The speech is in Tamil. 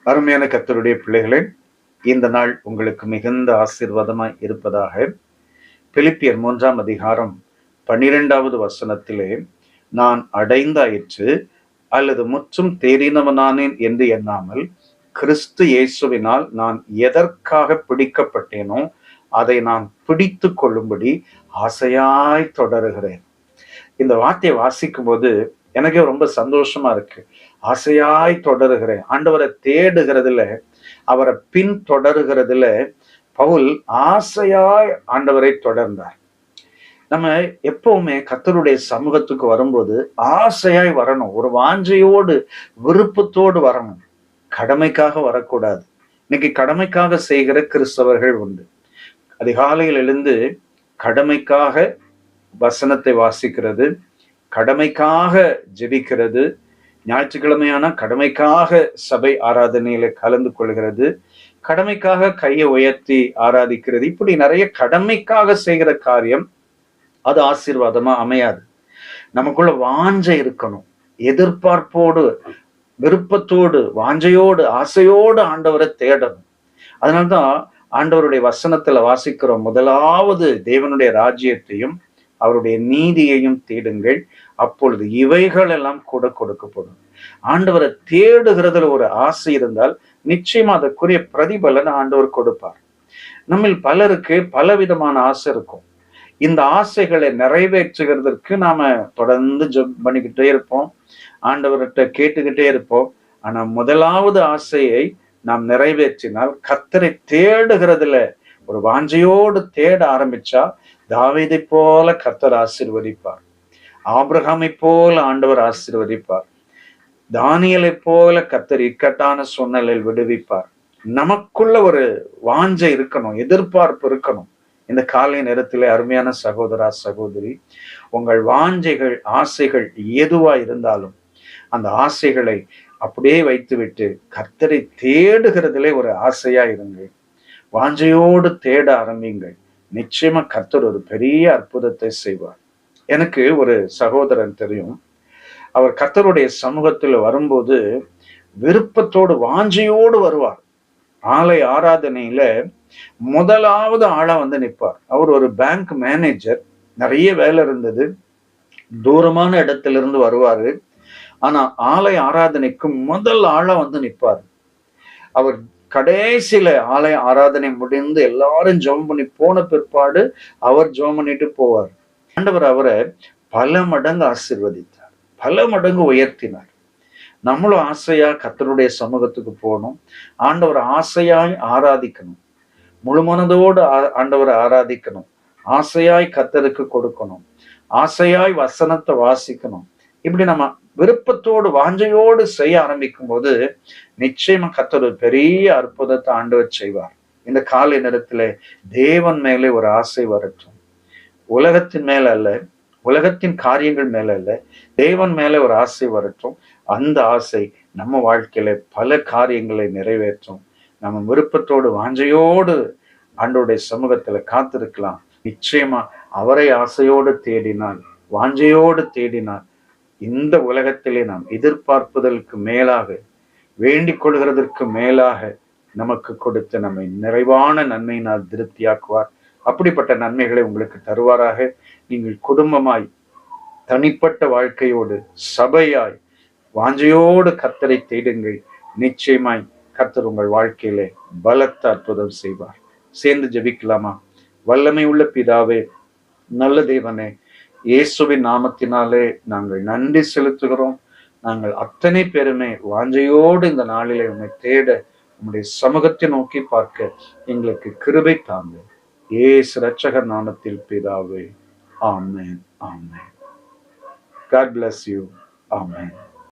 அருமையான கர்த்தருடைய பிள்ளைகளே, இந்த நாள் உங்களுக்கு மிகுந்த ஆசீர்வாதமாய் இருப்பதாக. பிலிப்பியர் 3ஆம் அதிகாரம் 12வது வசனத்திலே, நான் அடைந்தாயிற்று அல்லது முற்றும் தேறினவனானேன் என்று எண்ணாமல், கிறிஸ்து இயேசுவினால் நான் எதற்காக பிடிக்கப்பட்டேனோ அதை நான் பிடித்து கொள்ளும்படி ஆசையாய் தொடருகிறேன். இந்த வார்த்தையை வாசிக்கும் போது எனக்கே ரொம்ப சந்தோஷமா இருக்கு. ஆசையாய் தொடருகிறேன். ஆண்டவரை தேடுகிறதுல, அவரை பின் தொடருகிறதுல பவுல் ஆசையாய் ஆண்டவரை தொடர்ந்தார். நம்ம எப்பவுமே கர்த்தருடைய சமூகத்துக்கு வரும்போது ஆசையாய் வரணும். ஒரு வாஞ்சையோடு, விருப்பத்தோடு வரணும். கடமைக்காக வரக்கூடாது. இன்னைக்கு கடமைக்காக செய்கிற கிறிஸ்தவர்கள் உண்டு. அதிகாலையில் எழுந்து கடமைக்காக வசனத்தை வாசிக்கிறது, கடமைக்காக ஜெபிக்கிறது, ஞாயிற்றுக்கிழமையான கடமைக்காக சபை ஆராதனையில கலந்து கொள்கிறது, கடமைக்காக கையை உயர்த்தி ஆராதிக்கிறது. இப்படி நிறைய கடமைக்காக செய்கிற காரியம் அது ஆசீர்வாதமா அமையாது. நமக்குள்ள வாஞ்சை இருக்கணும். எதிர்பார்ப்போடு, விருப்பத்தோடு, வாஞ்சையோடு, ஆசையோடு ஆண்டவரை தேடணும். அதனால்தான் ஆண்டவருடைய வசனத்துல வாசிக்கிறோம், முதலாவது தேவனுடைய ராஜ்யத்தையும் அவருடைய நீதியையும் தேடுங்கள், அப்பொழுது இவைகள் எல்லாம் கூட கொடுக்கப்படும். ஆண்டவரை தேடுகிறதுல ஒரு ஆசை இருந்தால் நிச்சயமா அதற்குரிய பிரதிபலன் ஆண்டவர் கொடுப்பார். நம்மில் பலருக்கு பலவிதமான ஆசை இருக்கும். இந்த ஆசைகளை நிறைவேற்றுகிறதற்கு நாம தொடர்ந்து ஜெபம் பண்ணிக்கிட்டே இருப்போம், ஆண்டவர்கிட்ட கேட்டுக்கிட்டே இருப்போம். ஆனா முதலாவது ஆசையை நாம் நிறைவேற்றினால், கர்த்தரை தேடுகிறதுல ஒரு வாஞ்சையோடு தேட ஆரம்பிச்சா, தாவீதை போல கர்த்தர் ஆசீர்வதிப்பார், ஆபிரகாமை போல ஆண்டவர் ஆசீர்வதிப்பார், தானியலை போல கர்த்தர் இக்கட்டான சூழ்நிலையில் விடுவிப்பார். நமக்குள்ள ஒரு வாஞ்சை இருக்கணும், எதிர்பார்ப்பு இருக்கணும். இந்த காலை நேரத்திலே அருமையான சகோதரா சகோதரி, உங்கள் வாஞ்சைகள், ஆசைகள் எதுவா இருந்தாலும் அந்த ஆசைகளை அப்படியே வைத்துவிட்டு கர்த்தரை தேடுகிறதிலே ஒரு ஆசையா இருங்கள். வாஞ்சையோடு தேட ஆரம்பிங்கள். நிச்சயமா கர்த்தர் ஒரு பெரிய அற்புதத்தை செய்வார். எனக்கு ஒரு சகோதரன் தெரியும். அவர் கர்த்தருடைய சமூகத்தில் வரும்போது விருப்பத்தோடு, வாஞ்சையோடு வருவார். ஆலய ஆராதனையில முதலாவது ஆளா வந்து நிற்பார். அவர் ஒரு பேங்க் மேனேஜர். நிறைய வேலை இருந்தது. தூரமான இடத்திலிருந்து வருவாரு. ஆனா ஆலய ஆராதனைக்கு முதல் ஆளா வந்து நிற்பார். அவர் கடைசியில ஆலய ஆராதனை முடிந்து எல்லாரும் ஜெபம் பண்ணி போன பிற்பாடு அவர் ஜெபம் பண்ணிட்டு போவார். ஆண்டவர் அவரை பல மடங்கு ஆசீர்வதித்தார், பல மடங்கு உயர்த்தினார். நம்மளும் ஆசையா கர்த்தருடைய சமூகத்துக்கு போகணும். ஆண்டவரை ஆசையாய் ஆராதிக்கணும். முழு மனதோடு ஆண்டவரை ஆராதிக்கணும். ஆசையாய் கர்த்தருக்கு கொடுக்கணும். ஆசையாய் வசனத்தை வாசிக்கணும். இப்படி நம்ம விருப்பத்தோடு, வாஞ்சையோடு செய்ய ஆரம்பிக்கும் போது நிச்சயமா கர்த்தர் ஒரு பெரிய அற்புதத்தை ஆண்டவர் செய்வார். இந்த காலை நேரத்துல தேவன் மேலே ஒரு ஆசை வரட்டும். உலகத்தின் மேல அல்ல, உலகத்தின் காரியங்கள் மேல அல்ல, தேவன் மேல ஒரு ஆசை வரட்டும். அந்த ஆசை நம்ம வாழ்க்கையில பல காரியங்களை நிறைவேற்றும். நம்ம விருப்பத்தோடு, வாஞ்சையோடு ஆண்டவருடைய சமூகத்துல காத்திருக்கலாம். நிச்சயமா அவரை ஆசையோடு தேடினால், வாஞ்சையோடு தேடினால், இந்த உலகத்திலே நாம் எதிர்பார்ப்புதலுக்கு மேலாக, வேண்டிக் கொள்கிறதற்கு மேலாக நமக்கு கொடுத்து நம்மை நிறைவான நன்மையினால் திருப்தியாக்குவார். அப்படிப்பட்ட நன்மைகளை உங்களுக்கு தருவாராக. நீங்கள் குடும்பமாய், தனிப்பட்ட வாழ்க்கையோடு, சபையாய், வாஞ்சையோடு கர்த்தரை தேடுங்கள். நிச்சயமாய் கர்த்தர் உங்கள் வாழ்க்கையிலே பலத்த அற்புதம் செய்வார். சேர்ந்து ஜெபிக்கலாமா? வல்லமை உள்ள பிதாவே, நல்ல தேவனே, இயேசுவின் நாமத்தினாலே நாங்கள் நன்றி செலுத்துகிறோம். நாங்கள் அத்தனை பேருமே வாஞ்சையோடு இந்த நாளிலே உம்மை தேட, உம்முடைய சமூகத்தை நோக்கி பார்க்க எங்களுக்கு கிருபை தாங்க. இயேசு இரட்சகர் நாமத்தில் பிதாவே, ஆமென், ஆமென். God bless you. Amen.